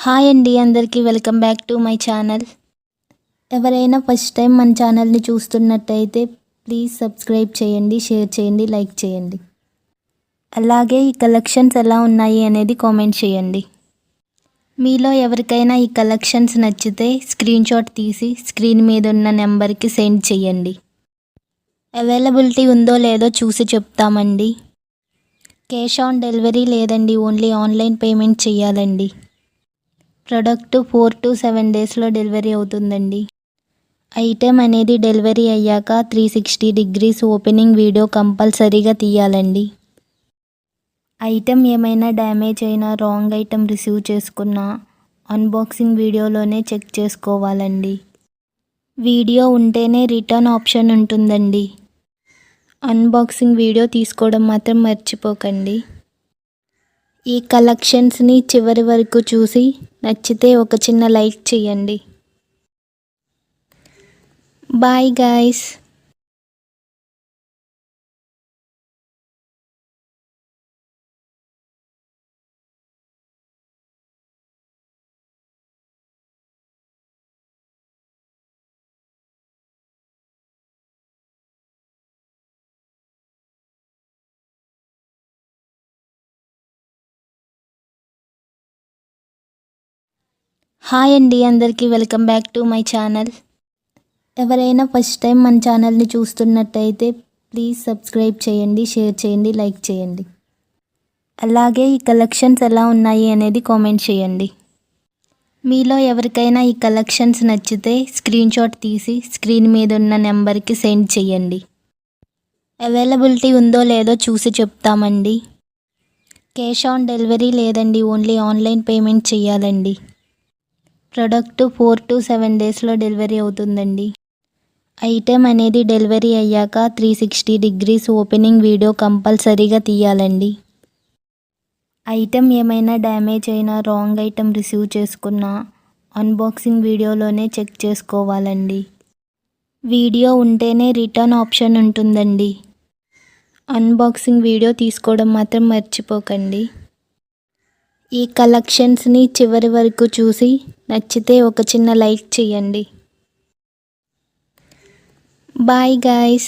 Hi అండి, అందరికీ welcome back to my channel. ఎవరైనా ఫస్ట్ టైం మన ఛానల్ని చూస్తున్నట్టయితే ప్లీజ్ సబ్స్క్రైబ్ చేయండి, షేర్ చేయండి, లైక్ చేయండి. అలాగే ఈ కలెక్షన్స్ ఎలా ఉన్నాయి అనేది కామెంట్ చేయండి. మీలో ఎవరికైనా ఈ కలెక్షన్స్ నచ్చితే స్క్రీన్ షాట్ తీసి స్క్రీన్ మీద ఉన్న నెంబర్కి సెండ్ చేయండి. అవైలబిలిటీ ఉందో లేదో చూసి చెప్తామండి. క్యాష్ ఆన్ డెలివరీ లేదండి, ఓన్లీ ఆన్లైన్ పేమెంట్ చేయాలండి. ప్రోడక్ట్ 4 to 7 డేస్లో డెలివరీ అవుతుందండి. ఐటెం అనేది డెలివరీ అయ్యాక 360 degrees ఓపెనింగ్ వీడియో కంపల్సరీగా తీయాలండి. ఐటెం ఏమైనా డ్యామేజ్ అయినా, రాంగ్ ఐటెం రిసీవ్ చేసుకున్నా అన్బాక్సింగ్ వీడియోలోనే చెక్ చేసుకోవాలండి. వీడియో ఉంటేనే రిటర్న్ ఆప్షన్ ఉంటుందండి. అన్బాక్సింగ్ వీడియో తీసుకోవడం మాత్రం మర్చిపోకండి. ఈ కలెక్షన్స్ని చివరి వరకు చూసి నచ్చితే ఒక చిన్న లైక్ చేయండి. Bye guys. హాయ్ అండి, అందరికీ welcome back to my channel. ఎవరైనా ఫస్ట్ టైం మన ఛానల్ని చూస్తున్నట్టయితే ప్లీజ్ సబ్స్క్రైబ్ చేయండి, షేర్ చేయండి, లైక్ చేయండి. అలాగే ఈ కలెక్షన్స్ ఎలా ఉన్నాయి అనేది కామెంట్ చేయండి. మీలో ఎవరికైనా ఈ కలెక్షన్స్ నచ్చితే స్క్రీన్ షాట్ తీసి స్క్రీన్ మీద ఉన్న నెంబర్కి సెండ్ చేయండి. అవైలబిలిటీ ఉందో లేదో చూసి చెప్తామండి. క్యాష్ ఆన్ డెలివరీ లేదండి, ఓన్లీ ఆన్లైన్ పేమెంట్ చేయాలండి. ప్రోడక్ట్ 4 to 7 డేస్లో డెలివరీ అవుతుందండి. ఐటెం అనేది డెలివరీ అయ్యాక 360 degrees ఓపెనింగ్ వీడియో కంపల్సరీగా తీయాలండి. ఐటెం ఏమైనా డ్యామేజ్ అయినా, రాంగ్ ఐటెం రిసీవ్ చేసుకున్నా అన్బాక్సింగ్ వీడియోలోనే చెక్ చేసుకోవాలండి. వీడియో ఉంటేనే రిటర్న్ ఆప్షన్ ఉంటుందండి. అన్బాక్సింగ్ వీడియో తీసుకోవడం మాత్రం మర్చిపోకండి. ఈ కలెక్షన్స్ని చివరి వరకు చూసి నచ్చితే ఒక చిన్న లైక్ చేయండి. Bye guys.